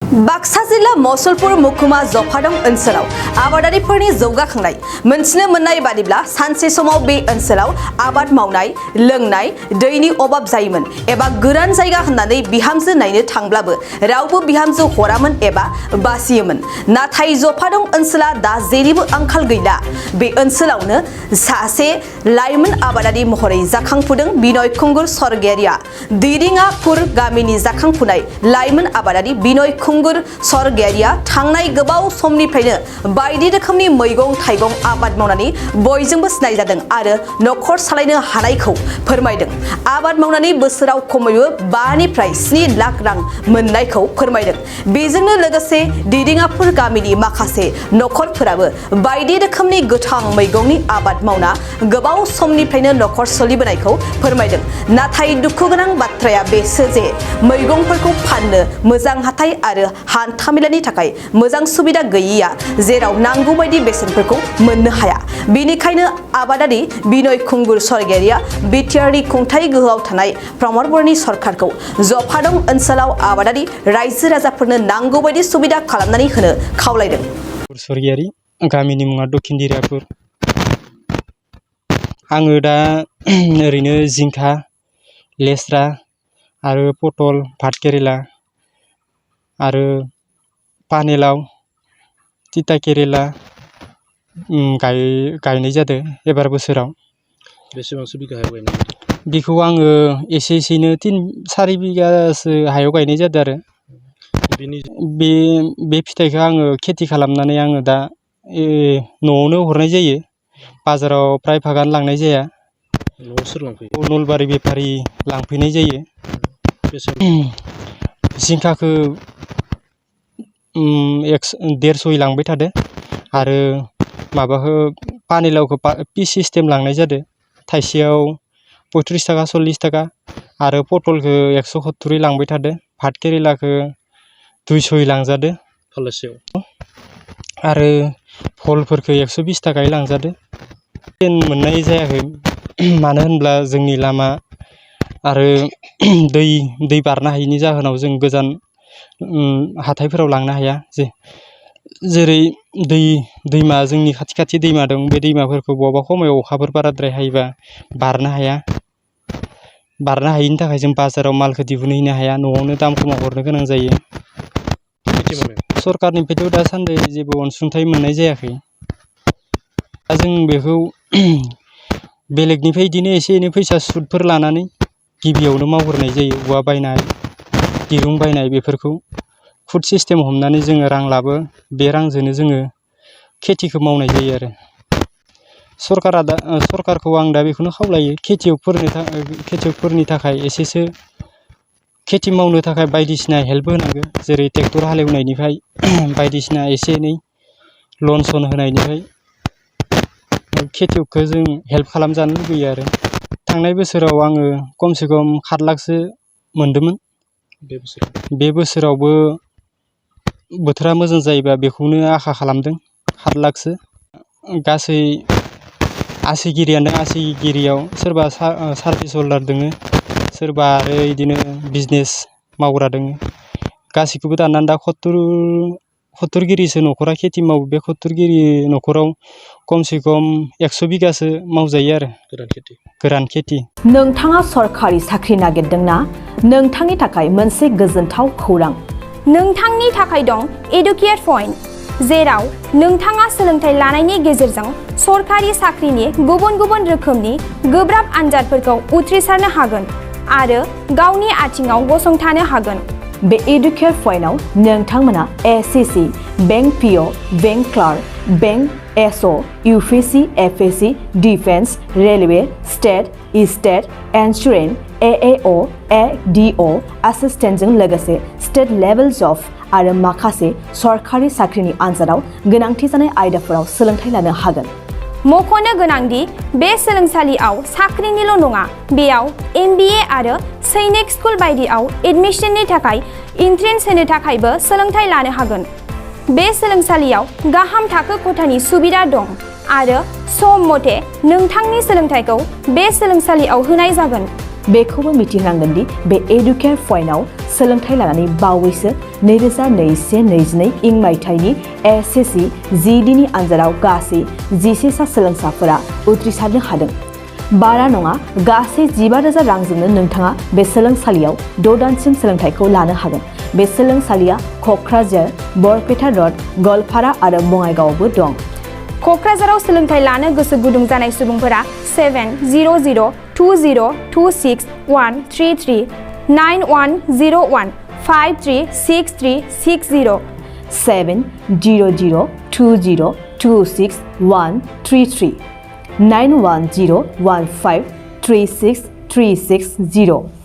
बाक्सा जिल्ला मसलपुर महकुमा जफादं ओनसोलाव आबादारिफोरनि जौगाखांनाय मोनथिनो मोननाय बादिब्ला सानसे समाव बे ओनसोलाव आबाद मावनाय लोंनाय दैनि अभाब जायोमोन एबा गोरान जायगा होननानै बिहामजो नायनो थांब्लाबो रावबो बिहामजो हरामोन एबा बासियोमोन। नाथाय जफादं ओनसोला दा जेनिबो आंखाल गैला। बे ओनसोलावनो सासे लाइमोन आबादारि महरै जाखांफुदों बिनय खुंगुर सरगयारिया। दिरिङापुर गामिनि जाखांफुनाय लाइमोन आबादारि बिनय खुंगुर सरगयारिया थांनाय गोबाव समनिफ्रायनो बायदि रोखोमनि मैगं थाइगं आबाद मावनानै बयजोंबो सिनायजादों आरो नखर सालायनो हानायखौ फोरमायदों। आबाद मावनानै बोसोराव खमैबो 5 निफ्राय 7 लाख रां मोननायखौ फोरमायदों। बेजोंनो लोगोसे दिरिङापुर गामिनि माखासे नखरफोराबो बायदि रोखोमनि गोथां मैगंनि आबाद मावना गोबाव समनिफ्रायनो नखर सोलिबोनायखौ फोरमायदों। नाथाय दुखुगोनां बाथ्राया बेसो जे मैगंफोरखौ फाननो मोजां हाथाय आरो हान्थामेलानि थाखाय मोजां सुबिदा गैयैया जेराव नांगौ बायदि बेसेनफोरखौ मोननो हाया। बेनिखायनो आबादारि बिनय खुंगुर सरगयारिया बिटिआरनि खुंथाय गोहोआव थानाय प्रमद बर'ननि सरकारखौ जफादं ओनसोलाव आबादारि रायजो राजाफोरनो नांगौ बायदि सुबिदा खालामनानै होनो खावलायदों। सरगयारि गामिनि मुङा दक्षिण दिरियापुर। आङो दा ओरैनो जिंखा लेस्रा आरो पटल भात केरेला आरो पानेलाव तिता केरेला गायनाय जादों एबार बोसोराव। बेसेबांसो बिगा हायाव गायनाय? बेखौ आङो एसेनो 3-4 बिगासो हायाव गायनाय जादों आरो बे फिथाइखौ आङो खेथि खालामनानै आङो दा न'आवनो हरनाय जायो। बाजाराव प्राय भागानो लांनाय जाया। न'आव सोर लांफैयो? नलबारि बेफारि लांफैनाय जायो। जिंखाखौ 150 लांबाय थादो आरो माबाखौ पानिलावखौ पिस सिस्टेम लांनाय जादों। थाइसेयाव 35 थाखा 40 थाखा आरो पटलखौ 170 लांबाय थादो। भात केरेलाखौ 200 लांजादो फाल्लासेयाव आरो भलफोरखौ 120 थाखायै लांजादो। मोननाय जायाखै मानो होनब्ला जोंनि लामा आरो दै बारनो हायिनि जाहोनाव जों गोजान हाथायफोराव लांनो हाया। जेरै दैमा जोंनि खाथि दैमा दं। बे दैमाफोरखौ बबेबा समाव अखाफोर बाराद्राय हायोबा बारनो हाया। बारनो हायिनि थाखाय जों बाजाराव मालखौ दिहुनहैनो हाया। न'आवनो दाम खमाव हरनो गोनां जायो। सरकारनिफ्रायथ' दासान्दि जेबो अनसुंथाइ मोननाय जायाखै। दा जों बेखौ बेलेगनिफ्राय बिदिनो एसे एनै फैसा सुदफोर लानानै गिबियावनो मावग्रोनाय जायो। औवा बायनाय दिरुं बायनाय बेफोरखौ फुड सिस्टेम हमनानै जोङो रां लाबो। बे रांजोंनो जोङो खेथिखौ मावनाय जायो आरो सरकारखौ आं दा बेखौनो खावलायो खेथियकफोरनि थाखाय एसेसो खेथि मावनो थाखाय बायदिसिना हेल्प होनांगौ। जेरै ट्रेक्टर हालेवनायनिफ्राय बायदिसिना एसे एनै लन सन होनायनिफ्राय खेथियकखौ जों हेल्प खालामजानो लुबैयो आरो थांनाय बोसोराव आङो खमसे खम 7 लाखसो मोनदोंमोन। बे बोसोरावबो बोथोरा मोजां जायोबा बेखौनो आखा खालामदों 7 लाखसो। गासै आसिगिरियाव सोरबा सार्भिस हल्डार दङ, सोरबा आरो बिदिनो बिजनेस मावग्रा दङ। गासैखौबो दाननानै दा 70 गिरिसो न'खरा खेथि मावो। बे 70 गिरि न'खराव खमसे खम 100 बिगासो मावजायो आरो गोरान खेथि। नोंथाङा सरकारि साख्रि नागिरदोंना? नोंथांनि थाखाय मोनसे गोजोनथाव खौरां। नोंथांनि थाखाय दं एडुकेट पइन्ट, जेराव नोंथाङा सोलोंथाइ लानायनि गेजेरजों सरकारि साख्रिनि गुबुन गुबुन रोखोमनि गोब्राब आनजादफोरखौ उथ्रिसारनो हागोन आरो गावनि आथिङाव गसंथानो हागोन। बे एडुकेट पइन्टआव नोंथांमोना SSC, bank PO, bank clerk, bank SO, UPSC, FSC, defence, railway, state insurance, AAO, ADO एसिस्टेन्टजों लोगोसे स्टेट लेभेल जब आरो माखासे सरकारि साख्रिनि आनजादाव गोनांथि जानाय आयदाफोराव सोलोंथाइ लानो हागोन। मख'नो गोनांदि बे सोलोंसालियाव साख्रिनिल' नङा, बेयाव MBA आरो सैनिक स्कुल बायदियाव एडमिशननि थाखाय एन्ट्रेन्स होनो थाखायबो सोलोंथाइ लानो हागोन। बे सोलोंसालियाव गाहाम थाखो खथानि सुबिदा दं आरो सम मथे नोंथांनि सोलोंथाइखौ बे सोलोंसालियाव होनाय जागोन। बेखौबो मिथिनांगोन दि बे एडुकेट पइन्टआव सोलोंथाइ लानानै बावैसो 2021-22 इं मायथाइनि SSC GD नि आनजादाव गासै 11 सा सोलोंसाफोरा उथ्रिसारनो हादों। बारा नङा गासै 15,000 रांजोंनो नोंथाङा बे सोलोंसालियाव 6 दानसिम सोलोंथाइखौ लानो हागोन। बे सोलोंसालिया क'क्राझार, बरपेटा र'ड, गवालपारा आरो बङाइगावआवबो दं। क'क्राझाराव सोलोंथाइ लानो गोसो गुदुं जानाय सुबुंफोरा 70026133133 9101536360 70020261333 9101536360